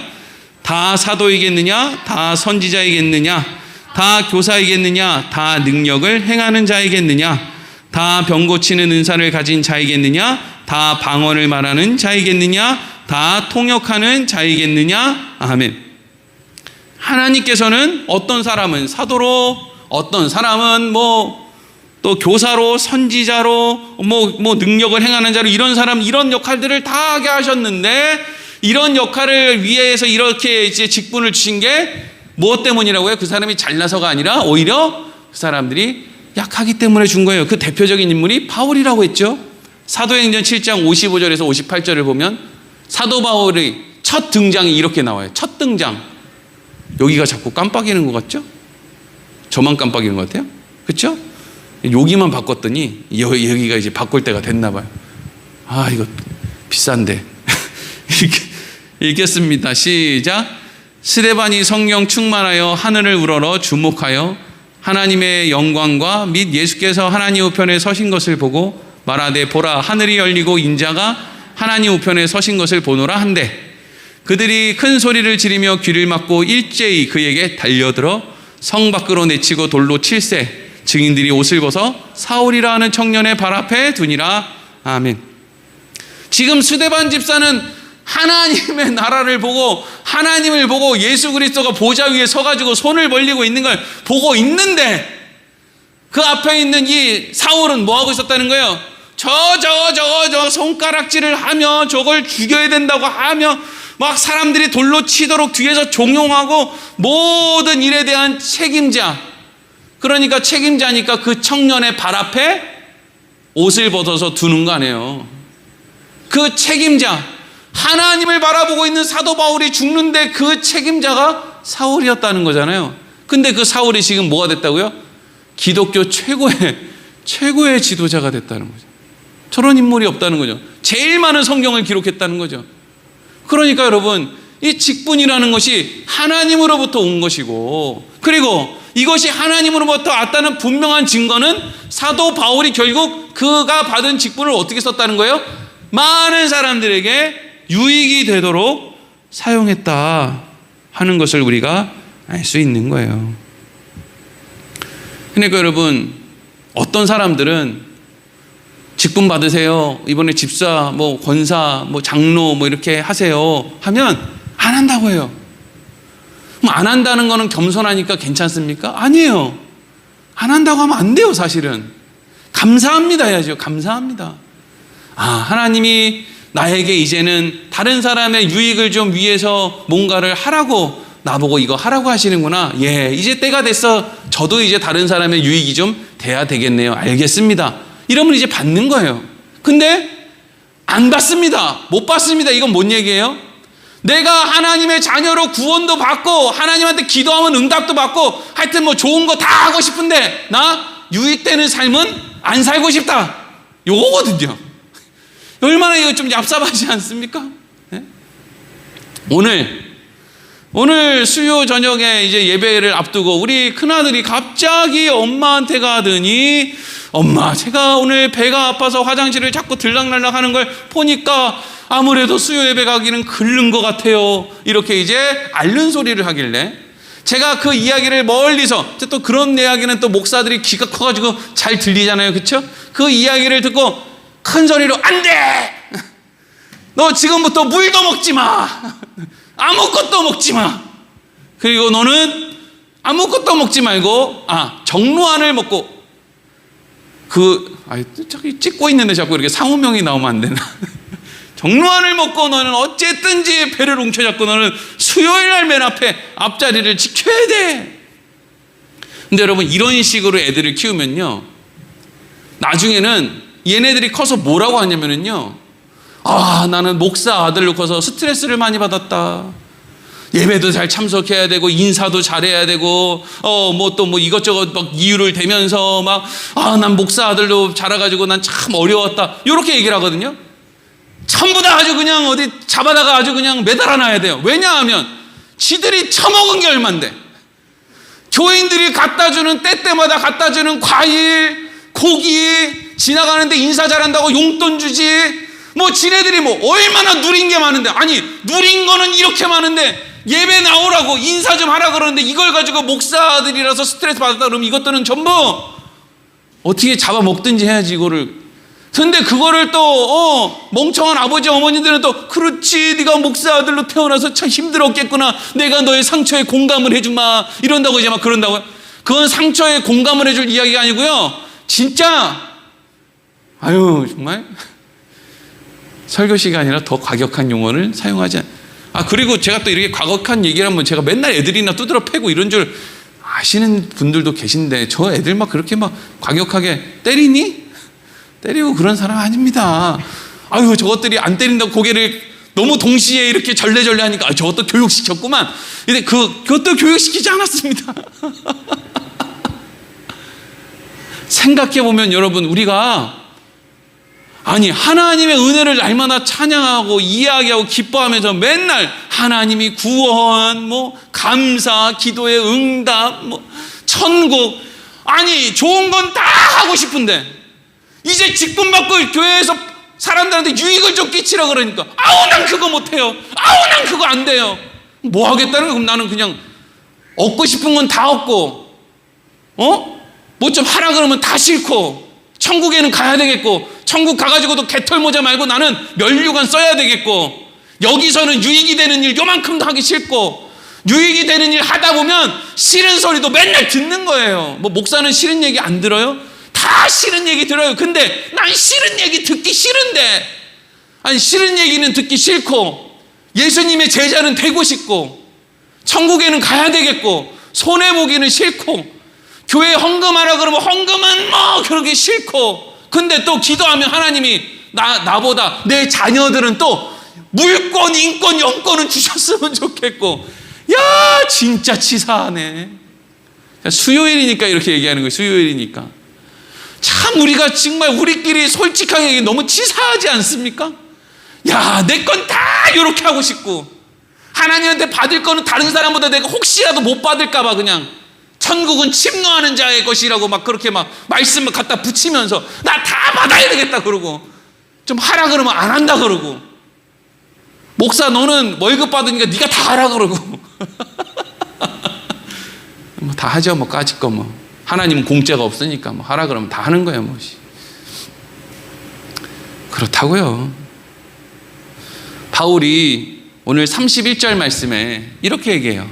다 사도이겠느냐? 다 선지자이겠느냐? 다 교사이겠느냐? 다 능력을 행하는 자이겠느냐? 다 병 고치는 은사를 가진 자이겠느냐? 다 방언을 말하는 자이겠느냐? 다 통역하는 자이겠느냐? 아멘. 하나님께서는 어떤 사람은 사도로, 어떤 사람은 또 교사로, 선지자로, 능력을 행하는 자로 이런 사람, 이런 역할들을 다 하게 하셨는데 이런 역할을 위해서 이렇게 이제 직분을 주신 게 무엇 때문이라고요? 그 사람이 잘나서가 아니라 오히려 그 사람들이 약하기 때문에 준 거예요. 그 대표적인 인물이 바울이라고 했죠. 사도행전 7장 55절에서 58절을 보면 사도 바울의 첫 등장이 이렇게 나와요. 첫 등장. 여기가 자꾸 깜빡이는 것 같죠? 저만 깜빡이는 것 같아요? 그렇죠? 여기만 바꿨더니 여기가 이제 바꿀 때가 됐나 봐요. 이거 비싼데. 읽겠습니다. 시작. 스데반이 성령 충만하여 하늘을 우러러 주목하여 하나님의 영광과 및 예수께서 하나님 우편에 서신 것을 보고 말하되 보라 하늘이 열리고 인자가 하나님 우편에 서신 것을 보노라 한데 그들이 큰 소리를 지르며 귀를 막고 일제히 그에게 달려들어 성 밖으로 내치고 돌로 칠세 증인들이 옷을 벗어 사울이라 하는 청년의 발 앞에 두니라. 아멘. 지금 스데반 집사는 하나님의 나라를 보고 하나님을 보고 예수 그리스도가 보좌 위에 서가지고 손을 벌리고 있는 걸 보고 있는데 그 앞에 있는 이 사울은 뭐 하고 있었다는 거예요? 저 손가락질을 하며 저걸 죽여야 된다고 하며 막 사람들이 돌로 치도록 뒤에서 종용하고 모든 일에 대한 책임자, 그러니까 책임자니까 그 청년의 발 앞에 옷을 벗어서 두는 거 아니에요. 그 책임자, 하나님을 바라보고 있는 사도 바울이 죽는데 그 책임자가 사울이었다는 거잖아요. 근데 그 사울이 지금 뭐가 됐다고요? 기독교 최고의 지도자가 됐다는 거죠. 저런 인물이 없다는 거죠. 제일 많은 성경을 기록했다는 거죠. 그러니까 여러분, 이 직분이라는 것이 하나님으로부터 온 것이고, 그리고 이것이 하나님으로부터 왔다는 분명한 증거는 사도 바울이 결국 그가 받은 직분을 어떻게 썼다는 거예요? 많은 사람들에게 유익이 되도록 사용했다 하는 것을 우리가 알 수 있는 거예요. 그러니까 여러분, 어떤 사람들은 직분 받으세요, 이번에 집사, 뭐 권사, 뭐 장로 뭐 이렇게 하세요 하면 안 한다고 해요. 그럼 안 한다는 거는 겸손하니까 괜찮습니까? 아니에요. 안 한다고 하면 안 돼요. 사실은 감사합니다 해야죠. 감사합니다. 하나님이 나에게 이제는 다른 사람의 유익을 좀 위해서 뭔가를 하라고, 나보고 이거 하라고 하시는구나. 예, 이제 때가 됐어. 저도 이제 다른 사람의 유익이 좀 돼야 되겠네요. 알겠습니다. 이러면 이제 받는 거예요. 근데 안 받습니다. 못 받습니다. 이건 뭔 얘기예요? 내가 하나님의 자녀로 구원도 받고 하나님한테 기도하면 응답도 받고 하여튼 뭐 좋은 거 다 하고 싶은데 나 유익되는 삶은 안 살고 싶다. 요거거든요. 얼마나 이거 좀 얍삽하지 않습니까? 네? 오늘 수요 저녁에 이제 예배를 앞두고 우리 큰아들이 갑자기 엄마한테 가더니, 엄마, 제가 오늘 배가 아파서 화장실을 자꾸 들락날락 하는 걸 보니까 아무래도 수요 예배 가기는 글른 것 같아요. 이렇게 이제 앓는 소리를 하길래 제가 그 이야기를 멀리서, 또 그런 이야기는 또 목사들이 귀가 커가지고 잘 들리잖아요. 그렇죠? 그 이야기를 듣고 큰 소리로, 안 돼! 너 지금부터 물도 먹지 마! 아무것도 먹지 마! 그리고 너는 아무것도 먹지 말고 정로안을 먹고, 저기 찍고 있는데 자꾸 이렇게 상호명이 나오면 안 되나? 정로안을 먹고 너는 어쨌든지 배를 웅켜잡고 너는 수요일날 맨 앞에 앞자리를 지켜야 돼. 근데 여러분, 이런 식으로 애들을 키우면요, 나중에는 얘네들이 커서 뭐라고 하냐면요, 나는 목사 아들로 커서 스트레스를 많이 받았다. 예배도 잘 참석해야 되고 인사도 잘해야 되고 뭐 이것저것 막 이유를 대면서 난 목사 아들로 자라가지고 난 참 어려웠다, 이렇게 얘기를 하거든요. 전부 다 아주 그냥 어디 잡아다가 아주 그냥 매달아 놔야 돼요. 왜냐하면 지들이 처먹은 게 얼만데, 교인들이 갖다주는, 때때마다 갖다주는 과일, 고기, 지나가는데 인사 잘한다고 용돈 주지, 뭐 지네들이 뭐 얼마나 누린 게 많은데, 아니 누린 거는 이렇게 많은데 예배 나오라고 인사 좀 하라 그러는데 이걸 가지고 목사들이라서 스트레스 받았다 그러면 이것들은 전부 어떻게 잡아먹든지 해야지 이거를. 근데 그거를 또 멍청한 아버지 어머니들은 또, 그렇지, 네가 목사 아들로 태어나서 참 힘들었겠구나, 내가 너의 상처에 공감을 해주마, 이런다고 이제 막 그런다고요. 그건 상처에 공감을 해줄 이야기가 아니고요, 진짜 정말 설교 시간이라 더 과격한 용어를 사용하지 그리고 제가 또 이렇게 과격한 얘기를 하면 제가 맨날 애들이나 두드러 패고 이런 줄 아시는 분들도 계신데, 저 애들 막 그렇게 막 과격하게 때리니? 때리고 그런 사람 아닙니다. 저것들이 안 때린다고 고개를 너무 동시에 이렇게 절레절레 하니까 저것도 교육시켰구만. 근데 그것도 교육시키지 않았습니다. 생각해보면 여러분, 우리가 하나님의 은혜를 날마다 찬양하고 이야기하고 기뻐하면서 맨날 하나님이 구원, 감사, 기도의 응답, 천국, 아니 좋은 건 다 하고 싶은데 이제 직분 받고 교회에서 사람들한테 유익을 좀 끼치라 그러니까 아우 난 그거 못해요. 아우 난 그거 안 돼요. 뭐 하겠다는 거야? 그럼 나는 그냥 얻고 싶은 건 다 얻고 뭐 좀 하라 그러면 다 싫고 천국에는 가야 되겠고 천국 가가지고도 개털 모자 말고 나는 면류관 써야 되겠고 여기서는 유익이 되는 일 요만큼도 하기 싫고 유익이 되는 일 하다 보면 싫은 소리도 맨날 듣는 거예요. 뭐 목사는 싫은 얘기 안 들어요? 다 싫은 얘기 들어요. 근데 난 싫은 얘기 듣기 싫은데 아니 싫은 얘기는 듣기 싫고 예수님의 제자는 되고 싶고 천국에는 가야 되겠고 손해보기는 싫고 교회 헌금하라 그러면 헌금은 뭐 그러기 싫고 근데 또 기도하면 하나님이 나보다 내 자녀들은 또 물권, 인권, 영권은 주셨으면 좋겠고 야 진짜 치사하네. 수요일이니까 이렇게 얘기하는 거예요. 수요일이니까 참 우리가 정말 우리끼리 솔직하게 너무 치사하지 않습니까? 야 내 건 다 이렇게 하고 싶고 하나님한테 받을 거는 다른 사람보다 내가 혹시라도 못 받을까 봐 그냥 천국은 침노하는 자의 것이라고 막 그렇게 막 말씀을 갖다 붙이면서 나 다 받아야 되겠다 그러고 좀 하라 그러면 안 한다 그러고 목사 너는 월급 받으니까 네가 다 하라 그러고 뭐 다 하죠. 뭐 까짓 거 뭐 하나님은 공짜가 없으니까 뭐 하라 그러면 다 하는 거예요. 뭐 그렇다고요. 바울이 오늘 31절 말씀에 이렇게 얘기해요.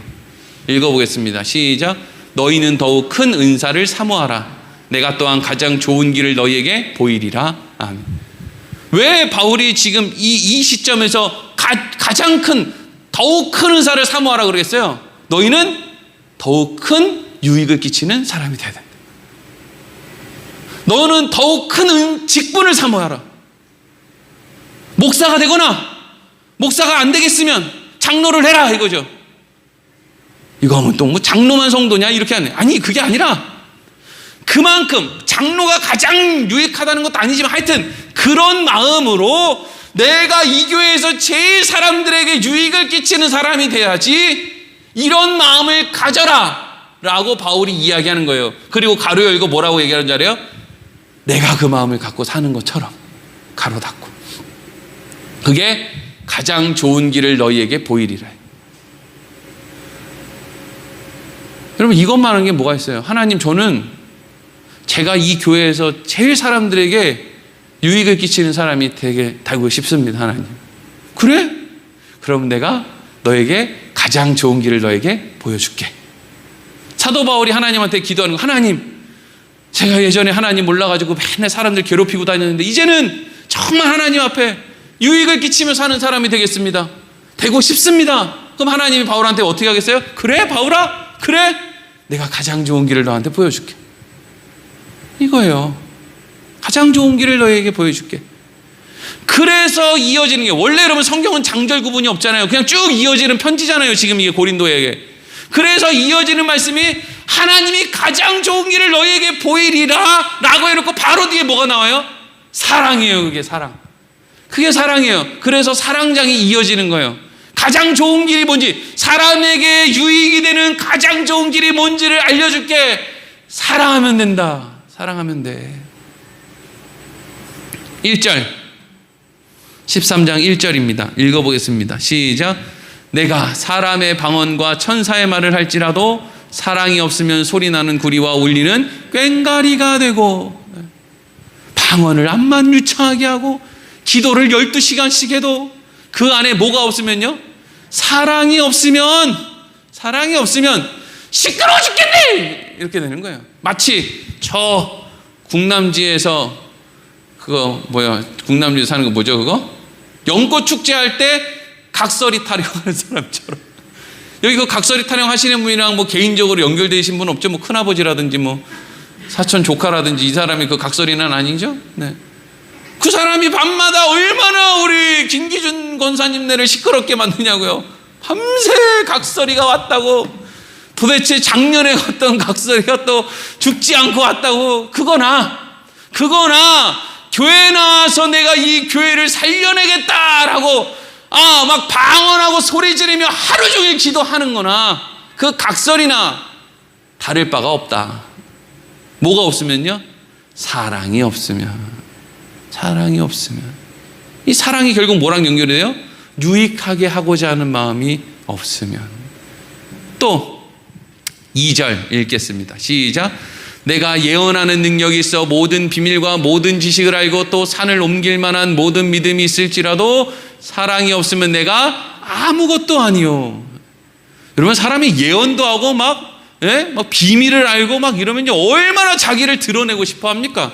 읽어보겠습니다. 시작. 너희는 더욱 큰 은사를 사모하라. 내가 또한 가장 좋은 길을 너희에게 보이리라. 아멘. 왜 바울이 지금 이 시점에서 가장 큰 더욱 큰 은사를 사모하라 그러겠어요? 너희는 더욱 큰 유익을 끼치는 사람이 돼야 된다. 너는 더욱 큰 직분을 사모하라. 목사가 되거나 목사가 안 되겠으면 장로를 해라 이거죠. 이거 하면 또 뭐 장로만 성도냐 이렇게 하네. 아니 그게 아니라 그만큼 장로가 가장 유익하다는 것도 아니지만 하여튼 그런 마음으로 내가 이 교회에서 제일 사람들에게 유익을 끼치는 사람이 돼야지 이런 마음을 가져라 라고 바울이 이야기하는 거예요. 그리고 가로 열고 뭐라고 얘기하는 줄 알아요? 내가 그 마음을 갖고 사는 것처럼 가로 닫고 그게 가장 좋은 길을 너희에게 보이리라. 여러분 이것만 하는 게 뭐가 있어요? 하나님 저는 제가 이 교회에서 제일 사람들에게 유익을 끼치는 사람이 되고 싶습니다. 하나님. 그래? 그럼 내가 너에게 가장 좋은 길을 너에게 보여줄게. 사도 바울이 하나님한테 기도하는 거. 하나님 제가 예전에 하나님 몰라가지고 맨날 사람들 괴롭히고 다녔는데 이제는 정말 하나님 앞에 유익을 끼치며 사는 사람이 되겠습니다. 되고 싶습니다. 그럼 하나님이 바울한테 어떻게 하겠어요? 그래 바울아? 그래? 내가 가장 좋은 길을 너한테 보여줄게. 이거예요. 가장 좋은 길을 너에게 보여줄게. 그래서 이어지는 게 원래 여러분 성경은 장절 구분이 없잖아요. 그냥 쭉 이어지는 편지잖아요. 지금 이게 고린도에게. 그래서 이어지는 말씀이 하나님이 가장 좋은 길을 너희에게 보이리라 라고 해놓고 바로 뒤에 뭐가 나와요? 사랑이에요. 그게 사랑. 그게 사랑이에요. 그래서 사랑장이 이어지는 거예요. 가장 좋은 길이 뭔지 사람에게 유익이 되는 가장 좋은 길이 뭔지를 알려줄게. 사랑하면 된다. 사랑하면 돼. 1절 13장 1절입니다. 읽어보겠습니다. 시작. 내가 사람의 방언과 천사의 말을 할지라도 사랑이 없으면 소리나는 구리와 울리는 꽹과리가 되고 방언을 암만 유창하게 하고 기도를 12시간씩 해도 그 안에 뭐가 없으면요? 사랑이 없으면 시끄러워 죽겠네! 이렇게 되는 거예요. 마치 저 국남지에서 국남지에 사는 거 뭐죠 그거? 연꽃 축제할 때 각설이 타령하는 사람처럼 여기 그 각설이 타령하시는 분이랑 뭐 개인적으로 연결되신 분 없죠? 뭐 큰아버지라든지 뭐 사촌 조카라든지 이 사람이 그 각설이는 아니죠? 네. 그 사람이 밤마다 얼마나 우리 김기준 권사님네를 시끄럽게 만드냐고요. 밤새 각설이가 왔다고. 도대체 작년에 갔던 각설이가 또 죽지 않고 왔다고. 그거나 교회 나와서 내가 이 교회를 살려내겠다라고 막 방언하고 소리 지르며 하루 종일 기도하는 거나 그 각설이나 다를 바가 없다. 뭐가 없으면요? 사랑이 없으면. 사랑이 없으면. 이 사랑이 결국 뭐랑 연결이 돼요? 유익하게 하고자 하는 마음이 없으면. 또 2절 읽겠습니다. 시작. 내가 예언하는 능력이 있어 모든 비밀과 모든 지식을 알고 또 산을 옮길 만한 모든 믿음이 있을지라도 사랑이 없으면 내가 아무것도 아니요. 여러분, 사람이 예언도 하고 막 비밀을 알고 막 이러면 얼마나 자기를 드러내고 싶어 합니까?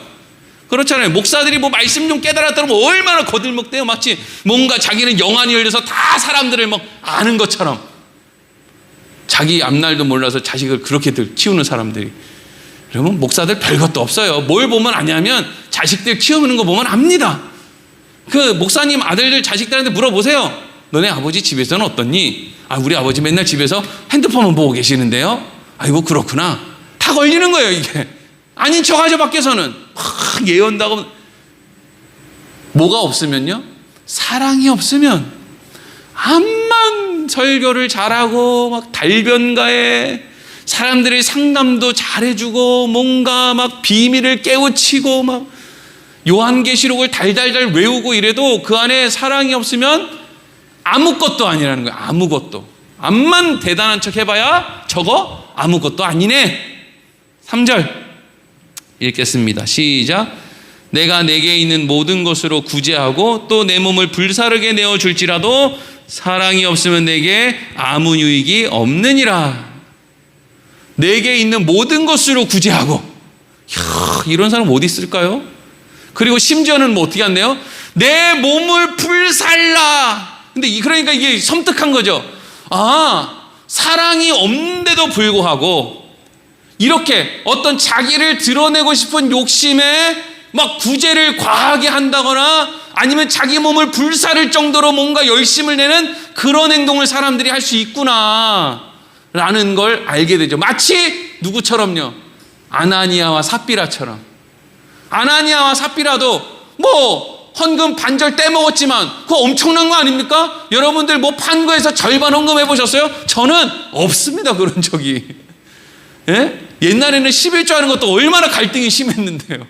그렇잖아요. 목사들이 뭐 말씀 좀 깨달았다 그러면 얼마나 거들먹대요. 마치 뭔가 자기는 영안이 열려서 다 사람들을 막 아는 것처럼. 자기 앞날도 몰라서 자식을 그렇게들 키우는 사람들이. 여러분, 목사들 별것도 없어요. 뭘 보면 아냐면 자식들 키우는 거 보면 압니다. 그 목사님 아들들 자식들한테 물어보세요. 너네 아버지 집에서는 어떻니? 우리 아버지 맨날 집에서 핸드폰만 보고 계시는데요. 아이고, 그렇구나. 다 걸리는 거예요, 이게. 아닌 척하죠, 밖에서는. 막 예언도 하고. 뭐가 없으면요? 사랑이 없으면 암만 설교를 잘하고 막 달변가에 사람들의 상담도 잘해주고 뭔가 막 비밀을 깨우치고 막 요한계시록을 달달달 외우고 이래도 그 안에 사랑이 없으면 아무것도 아니라는 거예요. 아무것도. 암만 대단한 척 해봐야 저거 아무것도 아니네. 3절 읽겠습니다. 시작. 내가 내게 있는 모든 것으로 구제하고 또 내 몸을 불사르게 내어줄지라도 사랑이 없으면 내게 아무 유익이 없느니라. 내게 있는 모든 것으로 구제하고. 이런 사람 어디 있을까요? 그리고 심지어는 뭐 어떻게 한대요? 내 몸을 불살라. 근데 그러니까 이게 섬뜩한 거죠. 사랑이 없는데도 불구하고 이렇게 어떤 자기를 드러내고 싶은 욕심에 막 구제를 과하게 한다거나 아니면 자기 몸을 불사를 정도로 뭔가 열심을 내는 그런 행동을 사람들이 할 수 있구나 라는 걸 알게 되죠. 마치 누구처럼요? 아나니아와 삽비라처럼. 아나니아와 삽비라도 뭐 헌금 반절 떼먹었지만 그거 엄청난 거 아닙니까? 여러분들 뭐 판 거에서 절반 헌금해 보셨어요? 저는 없습니다, 그런 적이. 옛날에는 11조 하는 것도 얼마나 갈등이 심했는데요.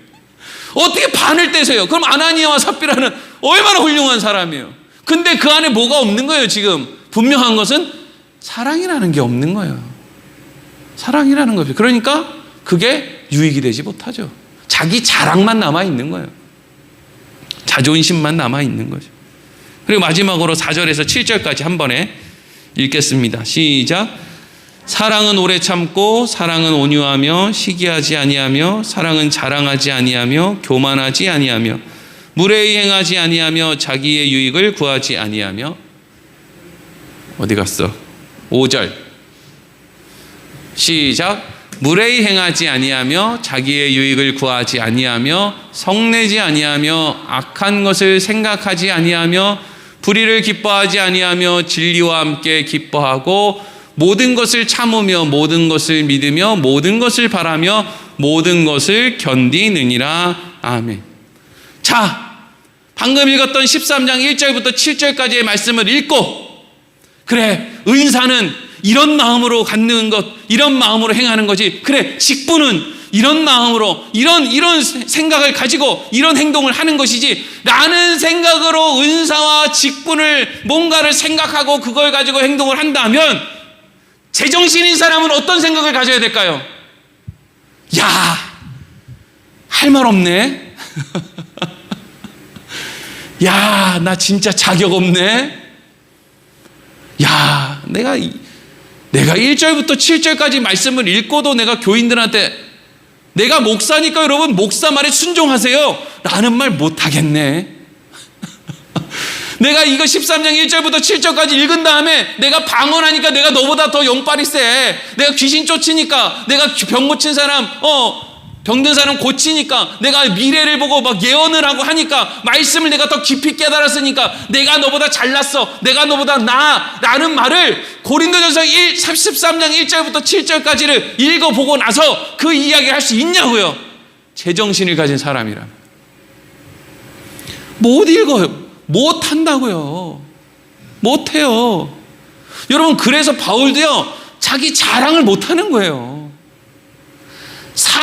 어떻게 반을 떼세요? 그럼 아나니아와 삽비라는 얼마나 훌륭한 사람이에요. 근데 그 안에 뭐가 없는 거예요, 지금. 분명한 것은 사랑이라는 게 없는 거예요. 사랑이라는 거죠. 그러니까 그게 유익이 되지 못하죠. 자기 자랑만 남아있는 거예요. 자존심만 남아있는 거죠. 그리고 마지막으로 4절에서 7절까지 한 번에 읽겠습니다. 시작. 사랑은 오래 참고 사랑은 온유하며 시기하지 아니하며 사랑은 자랑하지 아니하며 교만하지 아니하며 무례히 행하지 아니하며 자기의 유익을 구하지 아니하며. 어디 갔어? 5절 시작. 무례히 행하지 아니하며 자기의 유익을 구하지 아니하며 성내지 아니하며 악한 것을 생각하지 아니하며 불의를 기뻐하지 아니하며 진리와 함께 기뻐하고 모든 것을 참으며 모든 것을 믿으며 모든 것을 바라며 모든 것을 견디느니라. 아멘. 자, 방금 읽었던 13장 1절부터 7절까지의 말씀을 읽고, 그래, 은사는 이런 마음으로 갖는 것, 이런 마음으로 행하는 거지. 그래, 직분은 이런 마음으로, 이런 생각을 가지고 이런 행동을 하는 것이지, 라는 생각으로 은사와 직분을 뭔가를 생각하고 그걸 가지고 행동을 한다면 제정신인 사람은 어떤 생각을 가져야 될까요? 야, 할 말 없네. 야, 나 진짜 자격 없네. 야, 내가 1절부터 7절까지 말씀을 읽고도 내가 교인들한테 내가 목사니까 여러분 목사 말에 순종하세요 라는 말 못하겠네. 내가 이거 13장 1절부터 7절까지 읽은 다음에 내가 방언하니까 내가 너보다 더 영빨이 세. 내가 귀신 쫓으니까, 내가 병 고친 사람 병든 사람 고치니까, 내가 미래를 보고 막 예언을 하고 하니까, 말씀을 내가 더 깊이 깨달았으니까 내가 너보다 잘났어, 내가 너보다 나아 라는 말을 고린도전서 13장 1절부터 7절까지를 읽어보고 나서 그 이야기를 할 수 있냐고요. 제정신을 가진 사람이라면. 못 읽어요. 못 한다고요. 못 해요. 여러분, 그래서 바울도요, 자기 자랑을 못 하는 거예요.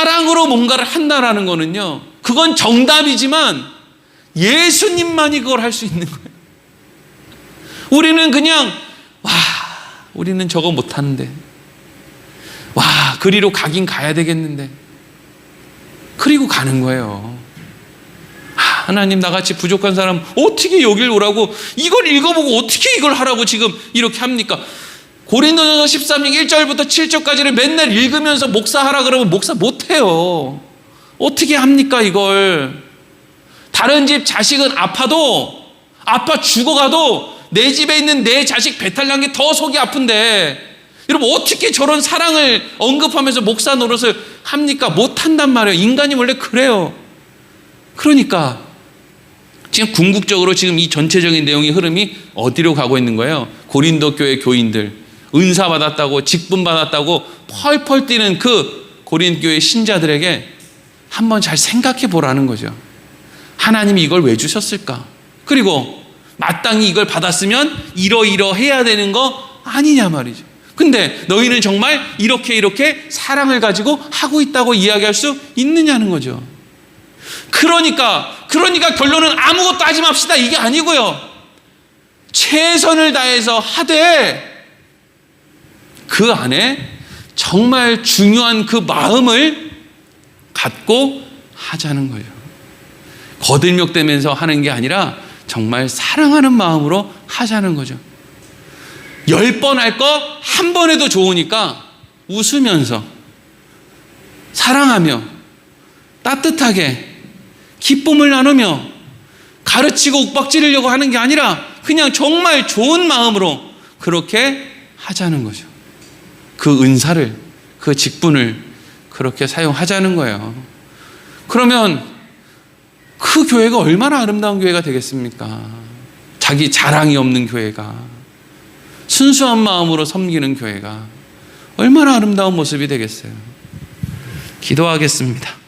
사랑으로 뭔가를 한다라는 거는요, 그건 정답이지만 예수님만이 그걸 할 수 있는 거예요. 우리는 그냥 우리는 저거 못하는데, 그리로 가긴 가야 되겠는데, 그리고 가는 거예요. 하나님, 나같이 부족한 사람 어떻게 여길 오라고, 이걸 읽어보고 어떻게 이걸 하라고 지금 이렇게 합니까? 고린도전서 13장 1절부터 7절까지를 맨날 읽으면서 목사하라 그러면 목사 못해요. 어떻게 합니까 이걸? 다른 집 자식은 아파도, 아파 죽어가도 내 집에 있는 내 자식 배탈 난 게 더 속이 아픈데, 여러분 어떻게 저런 사랑을 언급하면서 목사 노릇을 합니까? 못한단 말이에요. 인간이 원래 그래요. 그러니까 지금 궁극적으로 지금 이 전체적인 내용의 흐름이 어디로 가고 있는 거예요? 고린도 교회 교인들, 은사 받았다고, 직분 받았다고 펄펄 뛰는 그 고린도 교회 신자들에게 한번 잘 생각해 보라는 거죠. 하나님이 이걸 왜 주셨을까? 그리고 마땅히 이걸 받았으면 이러이러해야 되는 거 아니냐 말이죠. 근데 너희는 정말 이렇게 사랑을 가지고 하고 있다고 이야기할 수 있느냐는 거죠. 그러니까 결론은 아무것도 하지 맙시다 이게 아니고요, 최선을 다해서 하되 그 안에 정말 중요한 그 마음을 갖고 하자는 거예요. 거들먹대면서 하는 게 아니라 정말 사랑하는 마음으로 하자는 거죠. 10번 할 거 한 번 해도 좋으니까 웃으면서 사랑하며 따뜻하게 기쁨을 나누며 가르치고 욱박지르려고 하는 게 아니라 그냥 정말 좋은 마음으로 그렇게 하자는 거죠. 그 은사를, 그 직분을 그렇게 사용하자는 거예요. 그러면 그 교회가 얼마나 아름다운 교회가 되겠습니까? 자기 자랑이 없는 교회가, 순수한 마음으로 섬기는 교회가 얼마나 아름다운 모습이 되겠어요. 기도하겠습니다.